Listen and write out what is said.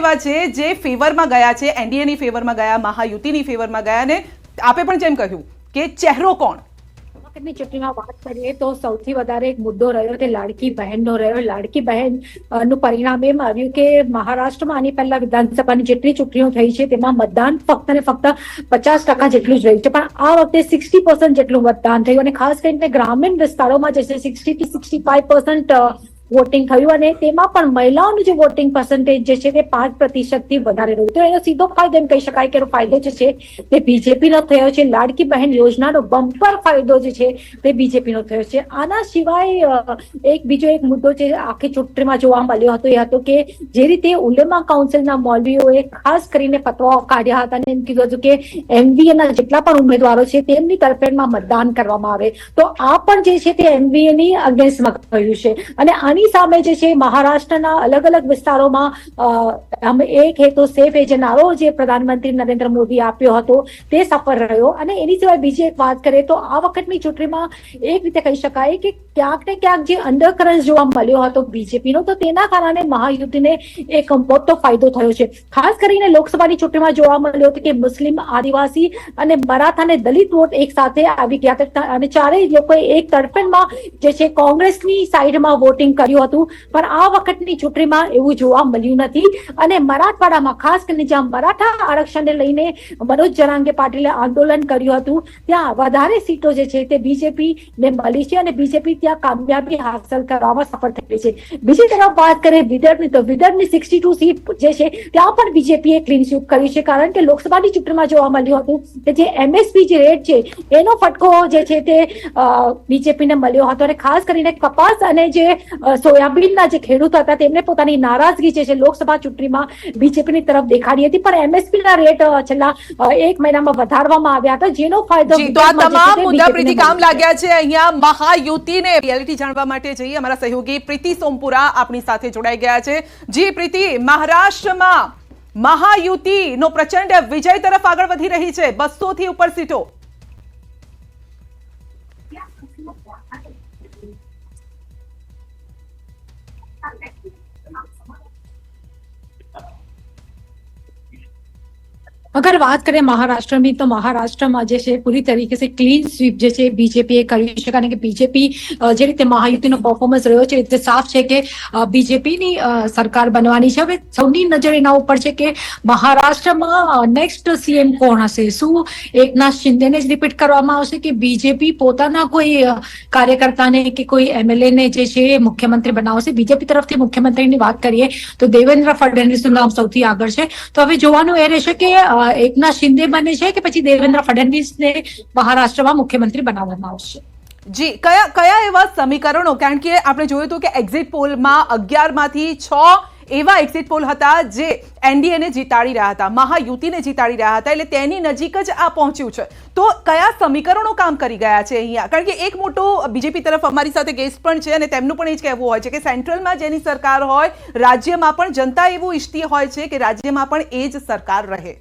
એવા છે જે ફેવરમાં ગયા છે, એનડીએની ફેવરમાં ગયા, મહાયુતિની ફેવરમાં ગયા, અને આપે પણ જેમ કહ્યું કે ચહેરો કોણ? વખતની ચૂંટણીમાં વાત કરીએ તો સૌથી વધારે એક મુદ્દો રહ્યો તે લાડકી બહેનનો રહ્યો. લાડકી બહેન નું પરિણામ એમ આવ્યું કે મહારાષ્ટ્રમાં આની પહેલા વિધાનસભાની જેટલી ચૂંટણીઓ થઈ છે તેમાં મતદાન ફક્ત ને ફક્ત 50% જેટલું જ રહ્યું છે, પણ આ વખતે 60% જેટલું મતદાન થયું અને ખાસ કરીને ગ્રામીણ વિસ્તારોમાં જે છે 60 થી 65% વોટિંગ થયું અને તેમાં પણ મહિલાઓનું જે વોટિંગ પર્સન્ટેજ જે છે તે 5% થી વધારે રહ્યું. તો એનો સીધો ફાયદો એમ કહી શકાય કે એનો ફાયદો જે છે તે બીજેપીનો થયો છે. લાડકી બહેન યોજનાનો બમ્પર ફાયદો જે છે તે બીજેપીનો થયો છે. આના સિવાય બીજો એક મુદ્દો જે આખી ચૂંટણીમાં જોવા મળ્યો હતો એ હતો કે જે રીતે ઉલેમા કાઉન્સિલના મૌલવીઓએ ખાસ કરીને ફતવાઓ કાઢ્યા હતા અને એમ કીધું હતું કે એમવીએ ના જેટલા પણ ઉમેદવારો છે તેમની તરફેણમાં મતદાન કરવામાં આવે, તો આ પણ જે છે તે એમવીએ ની અગેન્સ્ટમાં થયું છે. અને આની સામે જે છે મહારાષ્ટ્રના અલગ અલગ વિસ્તારોમાં એક હેતુ સેફ એ જે નારો જે પ્રધાનમંત્રી નરેન્દ્ર મોદી આપ્યો હતો તે સફળ રહ્યો. અને એની સિવાય બીજી એક વાત કરીએ તો આ વખતની ચૂંટણીમાં એક રીતે કહી શકાય કે ક્યાંક ને ક્યાંક જે અંડરકરન્ટ જોવા મળ્યો હતો બીજેપીનો, તો તેના કારણે મહાયુતિને એક મોટો ફાયદો થયો છે. ખાસ કરીને લોકસભાની ચૂંટણીમાં જોવા મળ્યો હતો કે મુસ્લિમ, આદિવાસી અને મરાઠા અને દલિત વોટ એક સાથે આવી ગયા હતા અને ચારેય લોકોએ એક તરફેણમાં જે છે કોંગ્રેસની સાઈડમાં વોટિંગ કર્યું હતું. પણ આ વખતની ચૂંટણીમાં એવું જોવા મળ્યું નથી અને મરાઠવાડામાં ખાસ કરીને જ્યાં મરાઠા આરક્ષણને લઈને મનોજ જરાંગે પાટીલે આંદોલન કર્યું હતું ત્યાં વધારે સીટો જે છે તે બીજેપી ને મળી છે અને બીજેપી ત્યાં કામયાબી હાંસલ કરવામાં સફળ થઈ છે. બીજી તરફ વાત કરીએ વિદર્ભની, તો વિદર્ભની 62 સીટ જે છે ત્યાં પણ બીજેપીએ ક્લીન સ્વીપ કર્યું છે, કારણ કે લોકસભાની ચૂંટણીમાં જોવા મળ્યું હતું કે જે એમએસપી જે રેટ છે એનો ફટકો જે છે તે બીજેપીને મળ્યો હતો અને ખાસ કરીને કપાસ અને જે સોયાબીનના જે ખેડૂતો હતા તેમને પોતાની નારાજગી જે છે લોકસભા ચૂંટણીમાં બીજેપીની તરફ દેખાડી હતી, પણ એમએસપીના રેટ છેલ્લા એક મહિનામાં વધારવામાં આવ્યા હતા જેનો ફાયદો તમામ મુદ્દા પ્રીતિ કામ લાગ્યા છે. અહીંયા મહાયુતિને રિયાલિટી જાણવા માટે જઈએ, અમારા સહયોગી પ્રીતિ સોમપુરા આપણી સાથે જોડાઈ ગયા છે. જી પ્રીતિ, મહારાષ્ટ્રમાં મહાયુતિનો પ્રચંડ વિજય તરફ આગળ વધી રહી છે, 200 થી ઉપર સીટો. अगर बात करें महाराष्ट्र में तो महाराष्ट्र में જે છે પૂરી તરીકે से ક્લીન સ્વીપ જે છે બીજેપીએ કર્યું છે, કારણ કે બીજેપી જે રીતે મહાયુતિનો પરફોર્મન્સ રહ્યો છે એટલે સાફ છે કે બીજેપીની સરકાર બનવાની છે. હવે સૌની નજર એના ઉપર છે કે મહારાષ્ટ્રમાં નેક્સ્ટ સીએમ કોણ હશે, શું એકનાથ શિંદેને જ રિપીટ કરવામાં આવશે કે બીજેપી પોતાના કોઈ કાર્યકર્તાને કે કોઈ એમએલએ ને જે છે મુખ્યમંત્રી બનાવશે. બીજેપી તરફથી મુખ્યમંત્રીની વાત કરીએ તો દેવેન્દ્ર ફડણવીસનું નામ સૌથી આગળ છે. તો હવે જોવાનું એ રહેશે કે એકનાથ શિંદે બને છે કે પછી દેવેન્દ્ર ફડણવીસને મહારાષ્ટ્રમાં મુખ્યમંત્રી બનાવવામાં આવશે. જી, કયા એવા સમીકરણો, કારણ કે આપણે જોયું હતું કે એક્ઝિટ પોલમાં 11 માંથી 6 એવા એક્ઝિટ પોલ હતા જે એનડીએને જીતાડી રહ્યા હતા, મહાયુતિને જીતાડી રહ્યા હતા, એટલે તેની નજીક જ આ પહોંચ્યું છે. તો કયા સમીકરણો કામ કરી ગયા છે અહીંયા? કારણ કે એક મોટો બીજેપી તરફ અમારી સાથે ગેસ્ટ પણ છે અને તેમનું પણ એ જ કહેવું હોય છે કે સેન્ટ્રલમાં જેની સરકાર હોય રાજ્યમાં પણ જનતા એવું ઈચ્છતી હોય છે કે રાજ્યમાં પણ એ જ સરકાર રહે.